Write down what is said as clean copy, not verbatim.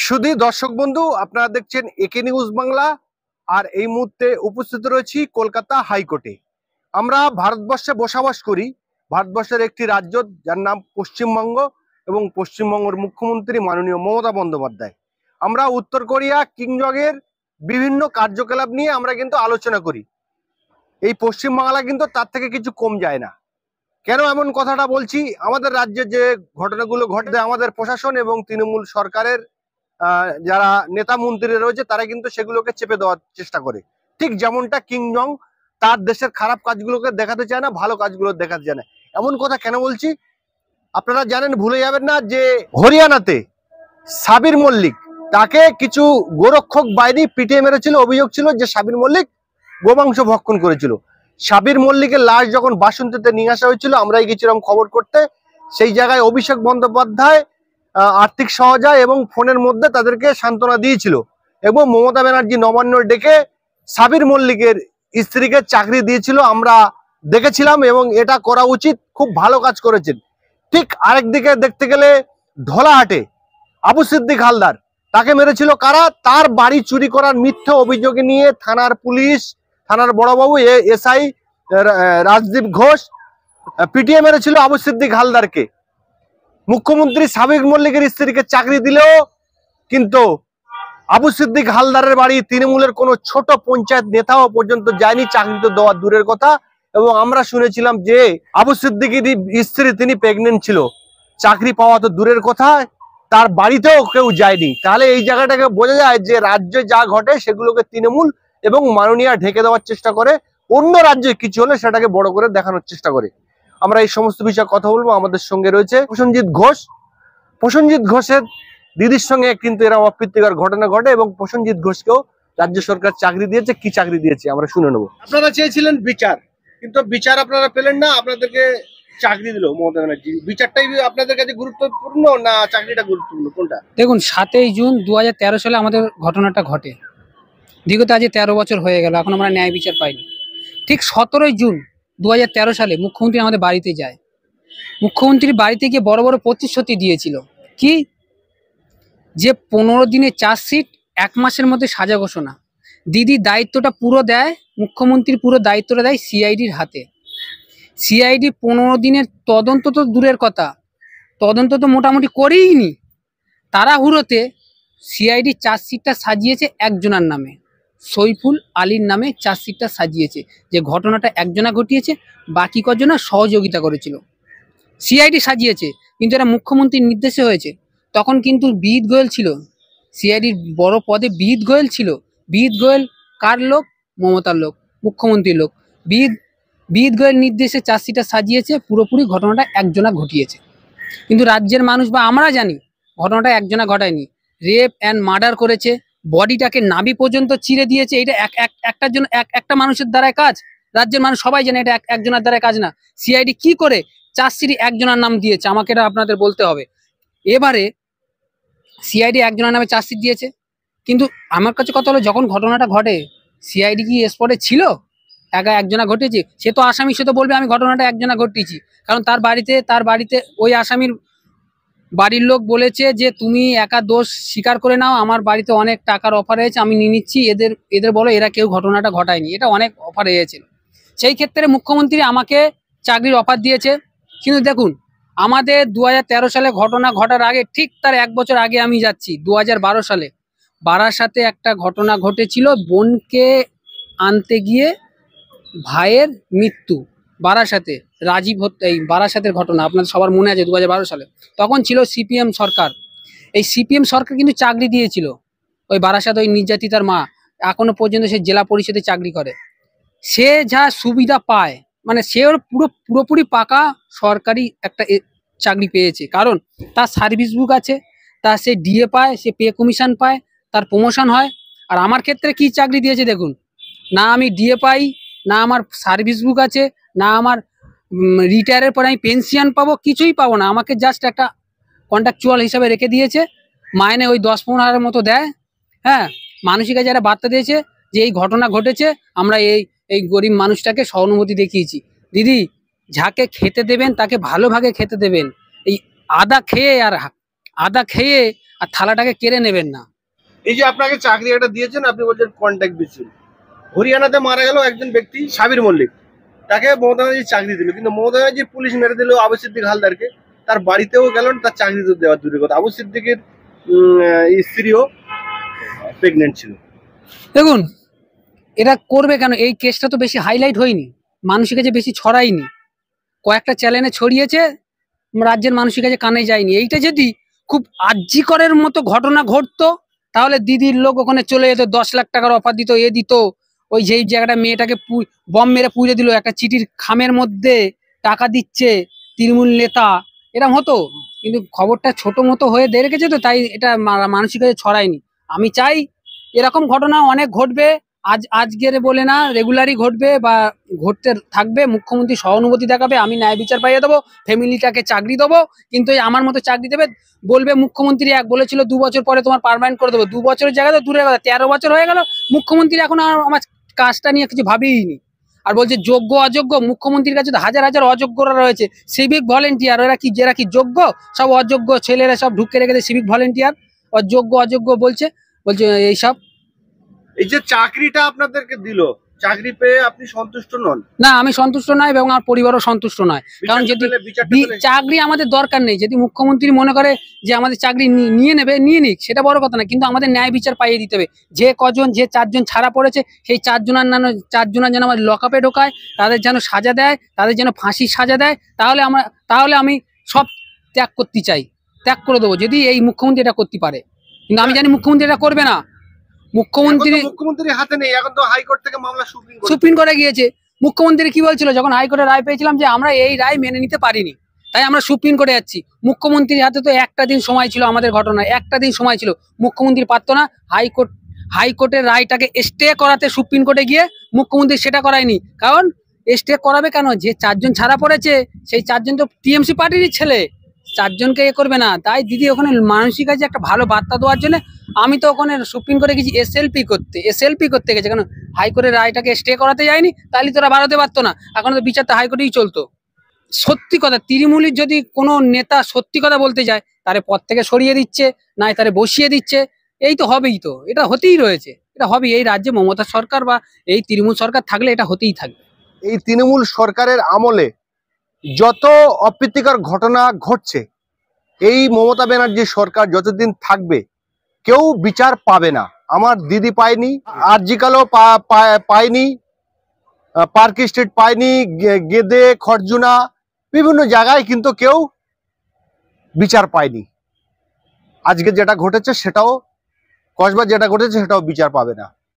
সুধী দর্শক বন্ধু, আপনারা দেখছেন একে নিউজ বাংলা। আর এই মুহূর্তে উপস্থিত রয়েছি কলকাতা হাইকোর্টে। আমরা ভারতবর্ষে বসবাস করি, ভারতবর্ষের একটি রাজ্য যার নাম পশ্চিমবঙ্গ, এবং পশ্চিমবঙ্গের মুখ্যমন্ত্রী মাননীয় মমতা বন্দ্যোপাধ্যায়। আমরা উত্তর কোরিয়া কিংজংয়ের বিভিন্ন কার্যকলাপ নিয়ে আমরা কিন্তু আলোচনা করি। এই পশ্চিমবাংলা কিন্তু তার থেকে কিছু কম যায় না। কেন এমন কথাটা বলছি? আমাদের রাজ্যে যে ঘটনাগুলো ঘটে, আমাদের প্রশাসন এবং তৃণমূল সরকারের যারা নেতা মন্ত্রী রয়েছে তারা কিন্তু সেগুলোকে চেপে দেওয়ার চেষ্টা করে। ঠিক যেমনটা কিংজং তার দেশের খারাপ কাজগুলোকে দেখাতে চায় না, ভালো কাজগুলো দেখাতে চায় না। এমন কথা কেন বলছি আপনারা জানেন, ভুলে যাবেন না যে হরিয়ানাতে সাবির মল্লিক, তাকে কিছু গোরক্ষক বাহিনী পিটিয়ে মেরেছিল। অভিযোগ ছিল যে সাবির মল্লিক গোমাংস ভক্ষণ করেছিল। সাবির মল্লিকের লাশ যখন বাসন্তীতে নিয়ে আসা হয়েছিল, আমরাই গেছিলাম খবর করতে। সেই জায়গায় অভিষেক বন্দ্যোপাধ্যায় আর্থিক সহায়তা এবং ফোনের মধ্যে তাদেরকে সান্ত্বনা দিয়েছিল, এবং মমতা ব্যানার্জি নবান্ন ডেকে সাবির মল্লিকের স্ত্রীকে চাকরি দিয়েছিল। আমরা দেখেছিলাম এবং এটা করা উচিত, খুব ভালো কাজ করেছেন। ঠিক আরেকদিকে দেখতে গেলে ধলাহাটে আবু সিদ্দিক হালদার, তাকে মেরেছিল কারা? তার বাড়ি চুরি করার মিথ্যে অভিযোগে নিয়ে থানার পুলিশ, থানার বড়বাবু এসআই রাজদীপ ঘোষ পিটিয়ে মেরেছিল আবু সিদ্দিক হালদারকে। মুখ্যমন্ত্রী সাবির মল্লিকের স্ত্রীকে চাকরি দিলেও কিন্তু আবু সিদ্দিক হালদারের বাড়ি তৃণমূলের কোনো ছোট পঞ্চায়েত নেতাও পর্যন্ত যায়নি, চাকরি তো দেওয়া দূরের কথা। এবং আমরা শুনেছিলাম যে আবু সিদ্দিকের স্ত্রী তিনি প্রেগনেন্ট ছিল, চাকরি পাওয়া তো দূরের কথা, তার বাড়িতেও কেউ যায়নি। তাহলে এই জায়গাটাকে বোঝা যায় যে রাজ্যে যা ঘটে সেগুলোকে তৃণমূল এবং মাননীয়া ঢেকে দেওয়ার চেষ্টা করে, অন্য রাজ্যে কিছু হলে সেটাকে বড় করে দেখানোর চেষ্টা করে। আমরা এই সমস্ত বিষয়ে কথা বলবো। আমাদের সঙ্গে রয়েছে প্রসেনজিৎ ঘোষ। প্রসেনজিৎ ঘোষের দিদির সঙ্গে কিন্তু এরা অপ্রীতিকর ঘটনা ঘটে, এবং প্রসেনজিৎ ঘোষকেও রাজ্য সরকার চাকরি দিয়েছে। কি চাকরি দিয়েছে আমরা শুনে নেবো। আপনারা চেয়েছিলেন বিচার, কিন্তু বিচার আপনারা পেলেন না, আপনাদেরকে চাকরি দিল মমতা ব্যানার্জি। বিচারটাই আপনাদের কাছে গুরুত্বপূর্ণ না চাকরিটা গুরুত্বপূর্ণ, কোনটা? দেখুন, 7ই জুন 2013 সালে আমাদের ঘটনাটা ঘটে। বিগত আজ 13 বছর হয়ে গেল, এখন আমরা ন্যায় বিচার পাইনি। ঠিক 17ই জুন 2013 সালে মুখ্যমন্ত্রী আমাদের বাড়িতে যায়। মুখ্যমন্ত্রীর বাড়িতে গিয়ে বড় বড় প্রতিশ্রুতি দিয়েছিল, কি যে 15 দিনের চার্জশিট, 1 মাসের মধ্যে সাজা ঘোষণা। দিদি দায়িত্বটা পুরো দেয়, মুখ্যমন্ত্রী পুরো দায়িত্বটা দেয় সিআইডির হাতে। সিআইডি 15 দিনের তদন্ত তো দূরের কথা, তদন্ত তো মোটামুটি করেইনি। তাড়াহুড়োতে সিআইডি চার্জশিটটা সাজিয়েছে একজনের নামে, সৈফুল আলীর নামে চার্জশিটটা সাজিয়েছে, যে ঘটনাটা একজনা ঘটিয়েছে, বাকি কজনা সহযোগিতা করেছিল। সিআইডি সাজিয়েছে, কিন্তু এটা মুখ্যমন্ত্রীর নির্দেশে হয়েছে। তখন কিন্তু বিহিত গোয়েল ছিল, সিআইডির বড় পদে বিহিত গোয়েল ছিল। বিহিত গোয়েল কার লোক? মমতার লোক, মুখ্যমন্ত্রীর লোক। বিহিত গোয়েল নির্দেশে চার্জশিটটা সাজিয়েছে, পুরোপুরি ঘটনাটা একজনা ঘটিয়েছে। কিন্তু রাজ্যের মানুষ বা আমরা জানি ঘটনাটা একজনা ঘটায়নি, রেপ অ্যান্ড মার্ডার করেছে, বডিটাকে নাভি পর্যন্ত চিরে দিয়েছে। এটা একটার জন্য একটা মানুষের দ্বারায় কাজ? রাজ্যের মানুষ সবাই জানে এটা একজনের দ্বারায় কাজ না। সিআইডি কি করে চার্জশিটে একজনের নাম দিয়েছে আমাকে এটা আপনাদের বলতে হবে। এবারে সিআইডি একজনের নামে চার্জশিট দিয়েছে, কিন্তু আমার কাছে কথা হলো, যখন ঘটনাটা ঘটে সিআইডি কি স্পটে ছিল? একজনা ঘটেছে, সে তো আসামি, সে তো বলবে আমি ঘটনাটা একজনা ঘটিয়েছি। কারণ তার বাড়িতে ওই আসামির বাড়ির লোক বলেছে যে তুমি একা দোষ স্বীকার করে নাও, আমার বাড়িতে অনেক টাকার অফার হয়েছে, আমি নিয়ে নিচ্ছি, এদের বলো এরা কেউ ঘটনাটা ঘটায়নি, এটা অনেক অফার হয়েছিল। সেই ক্ষেত্রে মুখ্যমন্ত্রী আমাকে চাকরির অফার দিয়েছে। কিন্তু দেখুন, আমাদের 2013 সালে ঘটনা ঘটার আগে, ঠিক তার 1 বছর আগে আমি যাচ্ছি 2012 সালে, বারাসাতে একটা ঘটনা ঘটেছিল। বোনকে আনতে গিয়ে ভাইয়ের মৃত্যু, বারাসাতে রাজীব হত্যা, এই বারাসাতের ঘটনা আপনাদের সবার মনে আছে 2012 সালে। তখন ছিল সিপিএম সরকার। এই সিপিএম সরকার কিন্তু চাকরি দিয়েছিল ওই বারাসাত, ওই নির্যাতিতার মা এখনো পর্যন্ত সে জেলা পরিষদে চাকরি করে। সে যা সুবিধা পায়, মানে সে ওর পুরোপুরি পাকা সরকারি একটা চাকরি পেয়েছে, কারণ তার সার্ভিস বুক আছে, তার সে ডিএ পায়, সে পে কমিশন পায়, তার প্রমোশন হয়। আর আমার ক্ষেত্রে কি চাকরি দিয়েছে দেখুন, না আমি ডিএ পাই, না আমার সার্ভিস বুক আছে, না আমার রিটায়ারের পরে আমি পেনশন পাবো, কিছুই পাবো না। আমাকে জাস্ট একটা কন্ট্রাকচুয়াল হিসাবে রেখে দিয়েছে, মাইনে ওই 10-15 হাজারের মতো দেয়। হ্যাঁ, মানুষের কাছে একটা বার্তা দিয়েছে যে এই ঘটনা ঘটেছে, আমরা এই গরিব মানুষটাকে সহানুভূতি দেখিয়েছি। দিদি, যাকে খেতে দেবেন তাকে ভালোভাবে খেতে দেবেন। এই আদা খেয়ে আর আদা খেয়ে আর থালাটাকে কেড়ে নেবেন না। এই যে আপনাকে চাকরি একটা দিয়েছেন, আপনি বলছেন কন্ট্যাক্ট বেসিস। হরিয়ানাতে মারা গেল একজন ব্যক্তি সাবির মল্লিক, তাকে মমতা ব্যানার্জি চাকরি দিল, কিন্তু মমতা ব্যানার্জি পুলিশ মেরে দিল আবু সিদ্দিক হালদারকে। তার বাড়িতেও গেল, তার চাকরি তো দেওয়ার দূরের কথা। আবু সিদ্দিকের স্ত্রীও প্রেগনেন্ট ছিল। দেখুন, এরা করবে কেন? এই কেসটা তো বেশি হাইলাইট হয়নি, মানুষের কাছে বেশি ছড়ায়নি, কয়েকটা চ্যানেলে ছড়িয়েছে, রাজ্যের মানুষের কাছে কানে যায়নি। এইটা যদি খুব আর্যিকরের মতো ঘটনা ঘটতো, তাহলে দিদির লোক ওখানে চলে যেত, 10 লাখ টাকার অফার দিত, এ দিত। ওই যেই জায়গাটা মেয়েটাকে বম মেরে পুড়ে দিল, একটা চিঠির খামের মধ্যে টাকা দিচ্ছে তৃণমূল নেতা, এরকম হতো। কিন্তু খবরটা ছোট মতো হয়ে দিয়ে রেখেছে, তো তাই এটা মানুষের কাছে ছড়ায়নি। আমি চাই এরকম ঘটনা অনেক ঘটবে, আজকের বলে না, রেগুলারই ঘটবে বা ঘটতে থাকবে। মুখ্যমন্ত্রী সহানুভূতি দেখাবে, আমি ন্যায় বিচার পাইয়ে দেবো, ফ্যামিলিটাকে চাকরি দেবো। কিন্তু এই আমার মতো চাকরি দেবে, বলবে মুখ্যমন্ত্রী এক বলেছিল 2 বছর পরে তোমার পার্মানেন্ট করে দেবো, 2 বছরের জায়গায় তো দূরের কথা 13 বছর হয়ে গেল, মুখ্যমন্ত্রী এখন আর আমার কাজটা নিয়ে কিছু ভাবিনি। আর বলছে যোগ্য অযোগ্য, মুখ্যমন্ত্রীর কাছে তো হাজার হাজার অযোগ্যরা রয়েছে, সিভিক ভলেন্টিয়ার। ওরা কি, যারা কি যোগ্য? সব অযোগ্য ছেলেরা সব ঢুকে রেখেছে সিভিক ভলেন্টিয়ার, অযোগ্য অযোগ্য বলছে এইসব। এই যে চাকরিটা আপনাদেরকে দিল, চাকরি পেয়ে আপনি সন্তুষ্ট নন? না, আমি সন্তুষ্ট নয় এবং আমার পরিবারও সন্তুষ্ট নয়। কারণ যদি চাকরি আমাদের দরকার নেই, যদি মুখ্যমন্ত্রী মনে করে যে আমাদের চাকরি নিয়ে নেবে, নিয়ে নিক, সেটা বড় কথা না, কিন্তু আমাদের ন্যায় বিচার পাইয়ে দিতে হবে। যে 4 জন ছাড়া পড়েছে, সেই 4 জনের যেন আমার লকআপে ঢোকায়, তাদের যেন সাজা দেয়, তাদের যেন ফাঁসির সাজা দেয়। তাহলে আমি সব ত্যাগ করতে চাই, ত্যাগ করে দেবো, যদি এই মুখ্যমন্ত্রী এটা করতে পারে। কিন্তু আমি জানি মুখ্যমন্ত্রী এটা করবে না। মুখ্যমন্ত্রীর হাতে নেই, এখন তো হাইকোর্ট থেকে মামলা সুপ্রিম কোর্টে গিয়েছে। মুখ্যমন্ত্রী কি বলছিল যখন হাইকোর্টের রায় পেয়েছিলাম, যে আমরা এই রায় মেনে নিতে পারিনি, তাই আমরা সুপ্রিম কোর্টে যাচ্ছি। মুখ্যমন্ত্রীর হাতে তো একটা দিন সময় ছিল, আমাদের ঘটনায় একটা দিন সময় ছিল, মুখ্যমন্ত্রী পারতো না হাইকোর্টের রায়টাকে স্টে করাতে? সুপ্রিম কোর্টে গিয়ে মুখ্যমন্ত্রী সেটা করায়নি। কারণ স্টে করাবে কেন? যে 4 জন ছাড়া পড়েছে, সেই 4 জন তো টিএমসি পার্টিরই ছেলে, 4 জনকে এ করবে না। তাই দিদি ওখানে মানুষের কাছে একটা ভালো বার্তা দেওয়ার জন্য আমি তো ওখানে সুপ্রিম কোর্টে গেছি এসএলপি করতে গেছে। কেন হাইকোর্টের রায়টাকে স্টে করাতে যায়নি? তাহলে তোরা বাড়াতে পারতো না, এখন তো বিচারটা হাইকোর্টেই চলতো। সত্যি কথা, তৃণমূলের যদি কোনো নেতা সত্যি কথা বলতে যায়, তারে পদ থেকে সরিয়ে দিচ্ছে, নাই তারে বসিয়ে দিচ্ছে। এই তো হবেই, তো এটা হতেই রয়েছে, এটা হবেই। এই রাজ্যে মমতা সরকার বা এই তৃণমূল সরকার থাকলে এটা হতেই থাকবে। এই তৃণমূল সরকারের আমলে যত অপ্রীতিকর ঘটনা ঘটছে, এই মমতা ব্যানার্জি সরকার যতদিন থাকবে কেউ বিচার পাবে না। আমার দিদি পায়নি, আরজিকালও পায়নি, পার্ক স্ট্রিট পায়নি, গেদে, খরজুনা, বিভিন্ন জায়গায় কিন্তু কেউ বিচার পায়নি। আজকে যেটা ঘটেছে সেটাও, কসবা যেটা ঘটেছে সেটাও বিচার পাবে না।